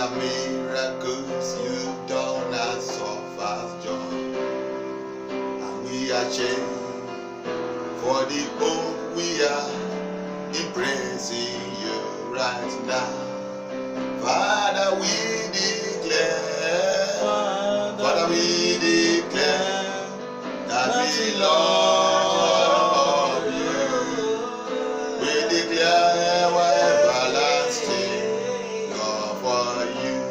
the miracles you've done has of us joy. And we are changed for the hope we are in praising you right now. Father, we declare, Father, we declare that we love you. We declare our everlasting love for you.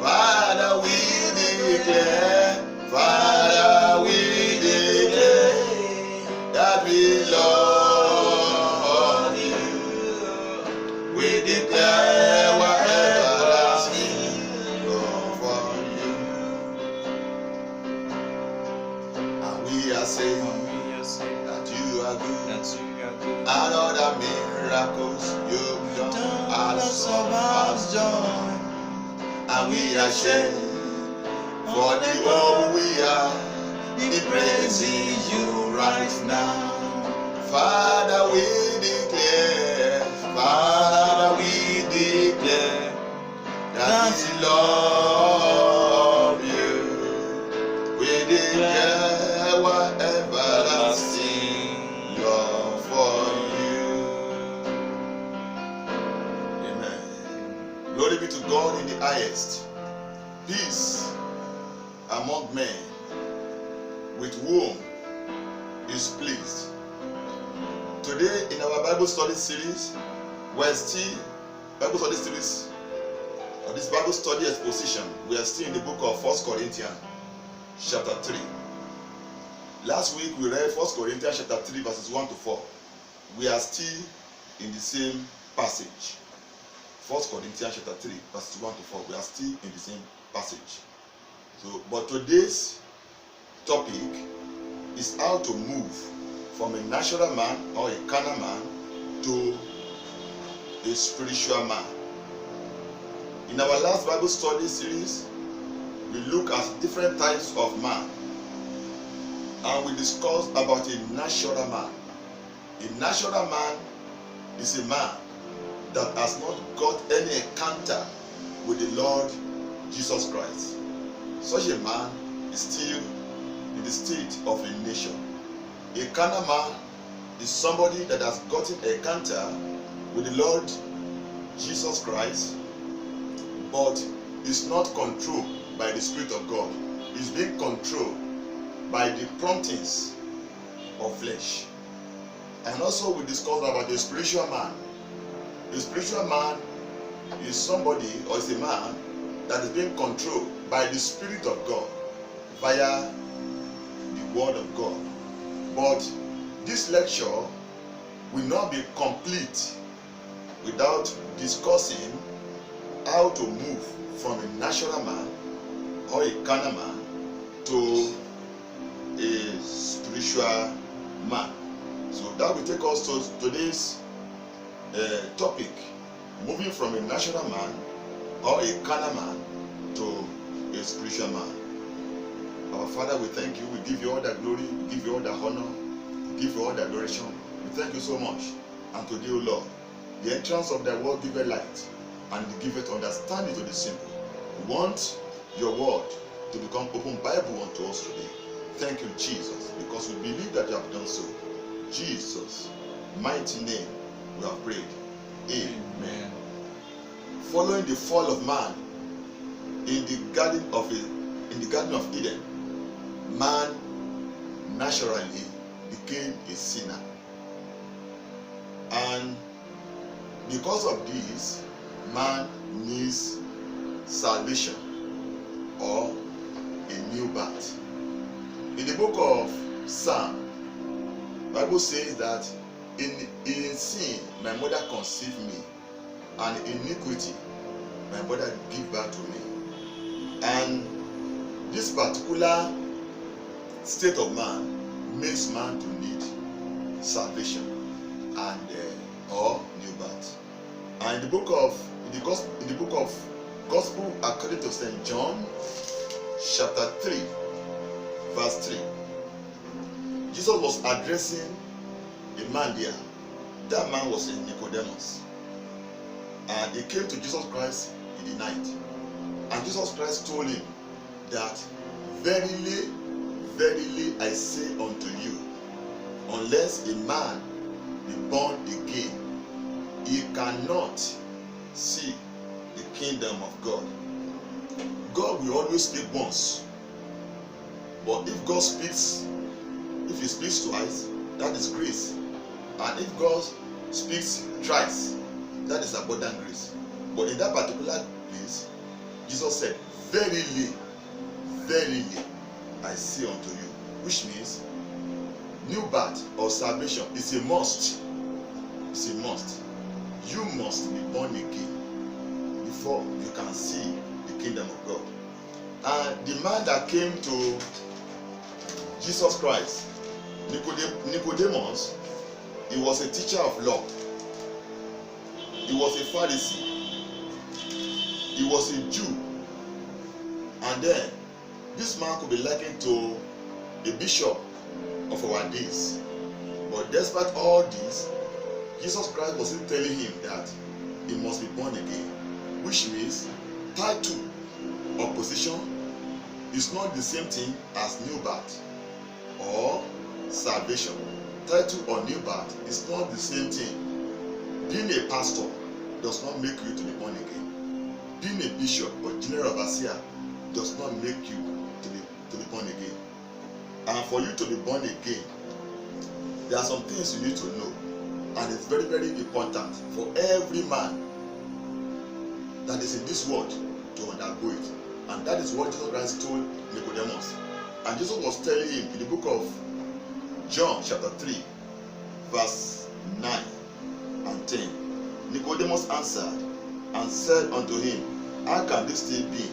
Father, we declare, Father, we declare that we love you. We declare our everlasting love for you. And we are saying that you are good. And all the miracles you've done are so much joy. And we are sharing for the hope we are in praising you right now. Father, we declare, Father, we declare that we love you. We declare our everlasting love for you. Amen. Glory be to God in the highest. Peace among men, with whom is pleased. Today in our Bible study series, we're still Bible study series, or this Bible study exposition, we are still in the book of 1 Corinthians chapter 3. Last week we read 1 Corinthians chapter 3 verses 1 to 4. We are still in the same passage. 1 Corinthians chapter 3 verses 1 to 4. We are still in the same passage. So, but today's topic is how to move from a natural man or a carnal man to a spiritual man. In our last Bible study series, we look at different types of man, and we discussed about a natural man. A natural man is a man that has not got any encounter with the Lord Jesus Christ. Such a man is still in the state of a nation. A carnal man is somebody that has gotten an encounter with the Lord Jesus Christ, but is not controlled by the Spirit of God. Is being controlled by the promptings of flesh. And also we discussed about the spiritual man. The spiritual man is somebody, or is a man that is being controlled by the Spirit of God via the Word of God. But this lecture will not be complete without discussing how to move from a natural man or a carnal man to a spiritual man. So that will take us to today's topic, moving from a natural man or a carnal man to a spiritual man. Our Father, we thank you. We give you all the glory. We give you all the honor. We give you all the adoration. We thank you so much. And today, O Lord, the entrance of thy word giveth light, and giveth understanding to the simple. We want your word to become open Bible unto us today. Thank you, Jesus, because we believe that you have done so. Jesus' mighty name we have prayed. Amen. Following the fall of man in the Garden of Eden, man naturally became a sinner. And because of this, man needs salvation or a new birth. In the book of Psalm, the Bible says that in sin my mother conceived me, and in iniquity my mother gave birth to me. And this particular state of man makes man to need salvation and or new birth. And in the book of Gospel according to St. John chapter 3 verse 3, Jesus was addressing a man there. That man was in Nicodemus, and he came to Jesus Christ he denied. And Jesus Christ told him that, verily, verily I say unto you, unless a man be born again, he cannot see the kingdom of God. God will always speak once. But if God speaks, if he speaks twice, that is grace. And if God speaks thrice, that is abundant grace. But in that particular place, Jesus said, verily, verily, I say unto you. Which means, new birth or salvation is a must. It's a must. You must be born again before you can see the kingdom of God. And the man that came to Jesus Christ, Nicodemus, he was a teacher of law. He was a Pharisee. He was a Jew. And then, this man could be likened to a bishop of our days. But despite all this, Jesus Christ was still telling him that he must be born again. Which means, title or position is not the same thing as new birth or salvation. Title or new birth is not the same thing. Being a pastor does not make you to be born again. Being a bishop or general overseer does not make you to be born again. And for you to be born again, there are some things you need to know, and it's very, very important for every man that is in this world to undergo it. And that is what Jesus Christ told Nicodemus. And Jesus was telling him in the book of John chapter 3 verse 9 and 10. Nicodemus answered and said unto him, how can this thing be?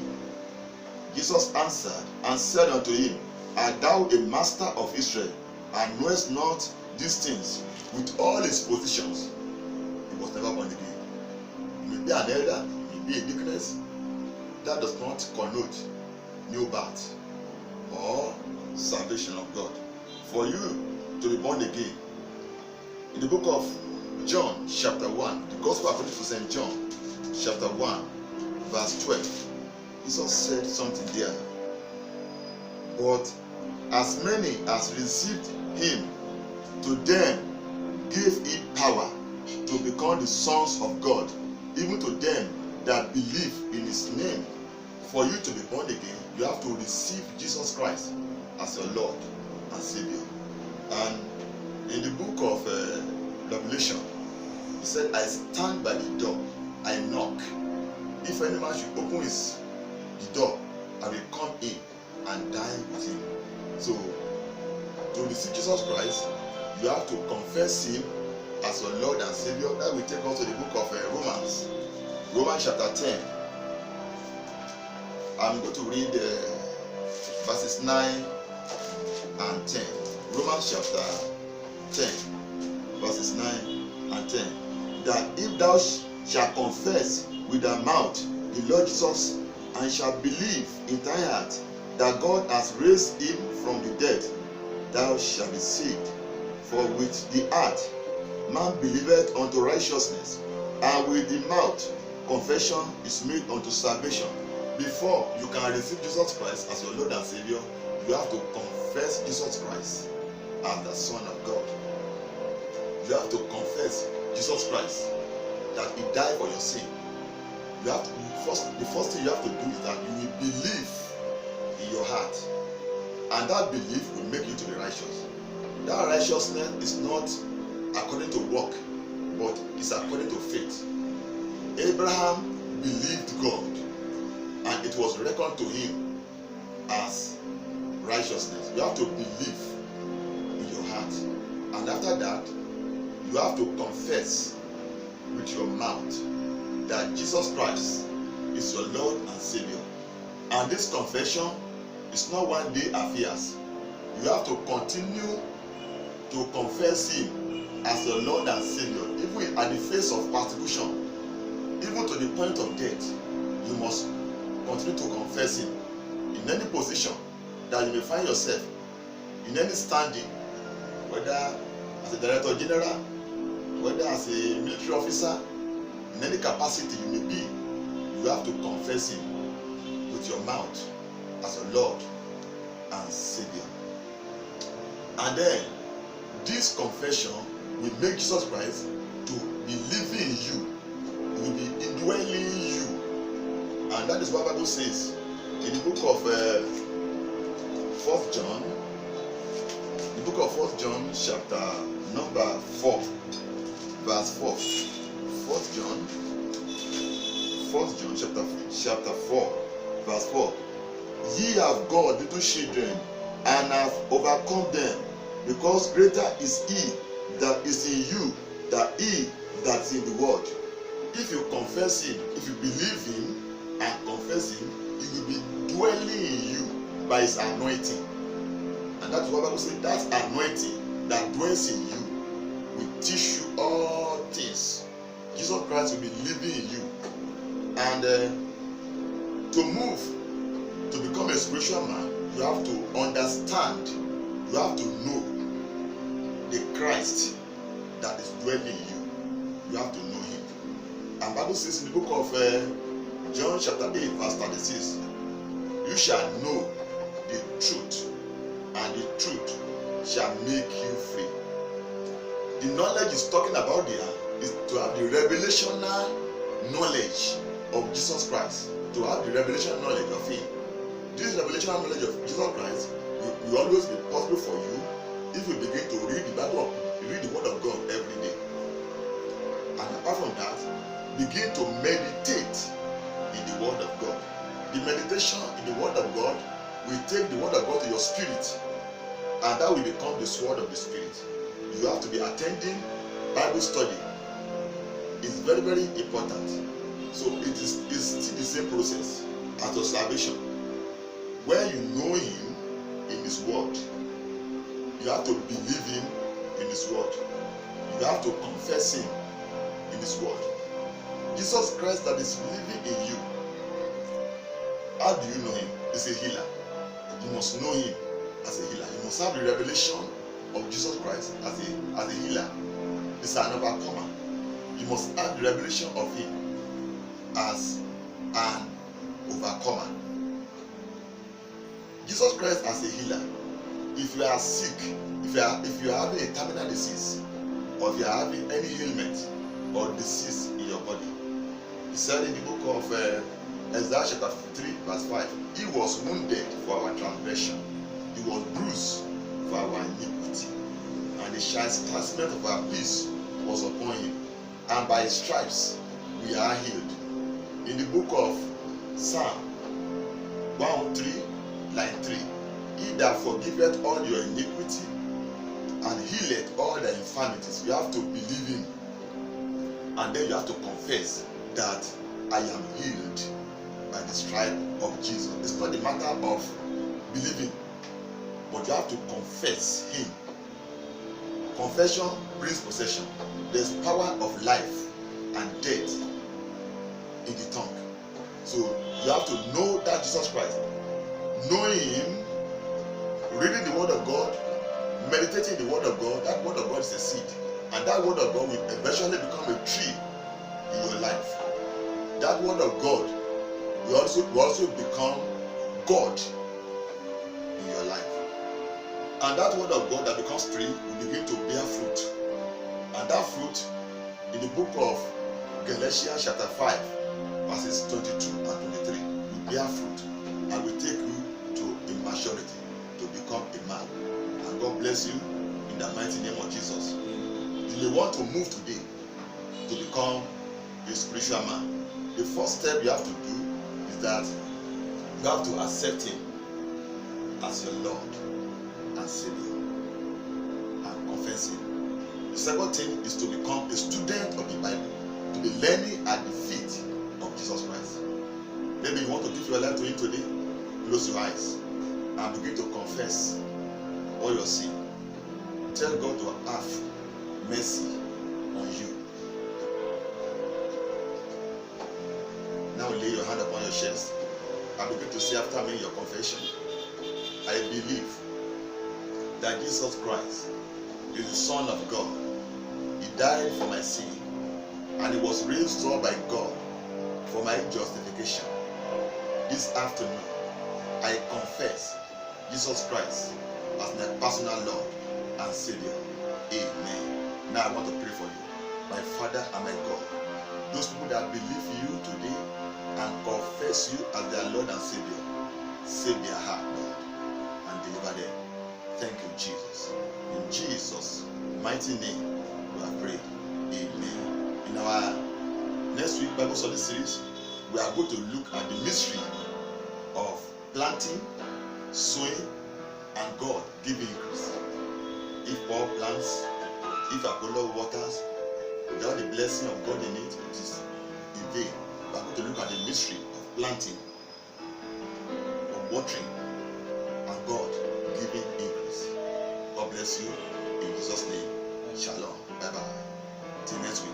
Jesus answered and said unto him, art thou a master of Israel, and knowest not these things? With all his positions, he was never born again. He may be an elder, he may be a deaconess. That does not connote new birth or salvation of God. For you to be born again, in the book of John chapter 1, the Gospel according to St. John chapter 1 verse 12, Jesus said something there. But as many as received him, to them gave he power to become the sons of God, even to them that believe in his name. For you to be born again, you have to receive Jesus Christ as your Lord and Savior. And in the book of Revelation, he said, I stand by the door, I knock. If any man should open the door, I will come in and dine with him. So, to receive Jesus Christ, you have to confess him as your Lord and Savior. That will take us to the book of Romans. Romans chapter 10. I'm going to read verses 9 and 10. Romans chapter 10, verses 9 and 10. That if thou shalt confess with thy mouth the Lord Jesus, and shalt believe in thine heart that God has raised him from the dead, thou shalt be saved. For with the heart man believeth unto righteousness, and with the mouth confession is made unto salvation. Before you can receive Jesus Christ as your Lord and Savior, you have to confess Jesus Christ as the Son of God. You have to confess Jesus Christ, that he died for your sin. You have to, the first thing you have to do is that you will believe in your heart, and that belief will make you to be righteous. That righteousness is not according to work, but it's according to faith. Abraham believed God, and it was reckoned to him as righteousness. You have to believe in your heart, and after that, you have to confess with your mouth that Jesus Christ is your Lord and Savior. And this confession is not one day affairs. You have to continue to confess him as your Lord and Savior, even at the face of persecution, even to the point of death. You must continue to confess him in any position that you may find yourself, in any standing, whether as a director general, whether as a military officer, in any capacity you may be. you have to confess him with your mouth as your Lord and Savior. And then this confession will make Jesus Christ to be living in you. He will be indwelling you. And that is what the Bible says in the book of 4th John. The book of 4th John chapter number 4 verse 4. 4th John chapter 4 verse 4. Ye have God, little children, and have overcome them, because greater is he that is in you than he that is in the world. If you confess him, if you believe him and confess him, he will be dwelling in you by his anointing. And that's what the Bible says, that anointing that dwells in you will teach you all things. Jesus Christ will be living in you. And to move, to become a spiritual man, you have to understand, you have to know the Christ that is dwelling in you. You have to know him. And the Bible says in the book of John chapter 8 verse 36, you shall know the truth, and the truth shall make you free. The knowledge is talking about there is to have the revelational knowledge of Jesus Christ, to have the revelational knowledge of him. This revelational knowledge of Jesus Christ will always be possible for you if you begin to read the Bible, read the Word of God every day. And apart from that, begin to meditate in the Word of God. The meditation in the Word of God will take the Word of God to your spirit, and that will become the sword of the Spirit. You have to be attending Bible study. It's very, very important. So it's still the same process as your salvation. When you know him in his word, you have to believe him in his word. You have to confess him in his word. Jesus Christ that is living in you, how do you know him? He's a healer. You must know him as a healer. You must have the revelation of Jesus Christ as a healer. He's an overcomer. You must have the revelation of him as an overcomer. Jesus Christ as a healer. If you are sick, if you are having a terminal disease, or if you are having any ailment or disease in your body, he said in the book of Isaiah chapter 53 verse 5, he was wounded for our transgression, he was bruised for our iniquity, and the chastisement of our peace was upon him, and by his stripes we are healed. In the book of Psalm 103 line 3, he that forgiveth all your iniquity and healeth all the infirmities. You have to believe him, and then you have to confess that I am healed by the stripe of Jesus. It's not a matter of believing, but you have to confess him. Confession brings possession. There's power of life and death in the tongue. So you have to know that Jesus Christ. Knowing him, reading the word of God, meditating the word of God, that word of God is a seed. And that word of God will eventually become a tree in your life. That word of God will also become God in your life. And that word of God that becomes tree will begin to bear fruit. And that fruit, in the book of Galatians chapter 5, verses 22 and 23, will bear fruit and will take you to a maturity, to become a man. And God bless you in the mighty name of Jesus. You may want to move today to become a spiritual man. The first step you have to do is that you have to accept him as your Lord and Savior and confess him. The second thing is to become a student of the Bible, to be learning at the feet of Jesus Christ. Maybe you want to give your life to him today. Close your eyes and begin to confess all your sin. Tell God to have mercy on you. Now lay your hand upon your chest and begin to say after me your confession. I believe that Jesus Christ is the Son of God. He died for my sin, and he was raised up by God for my justification. This afternoon, I confess Jesus Christ as my personal Lord and Savior. Amen. Now I want to pray for you. My Father and my God, those people that believe you today and confess you as their Lord and Savior, save their heart, Lord, and deliver them. Thank you, Jesus. In Jesus' mighty name, we have prayed. Amen. In our next week Bible study series, we are going to look at the mystery of planting, sowing, and God giving increase. If Paul plants, if Apollo waters, without the blessing of God in it, it is in vain. We are going to look at the mystery of planting, of watering, and God giving increase. God bless you. In Jesus' name, shalom. Bye-bye. Till next week.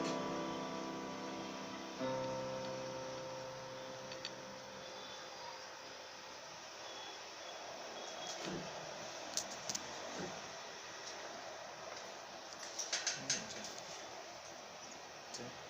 Okay.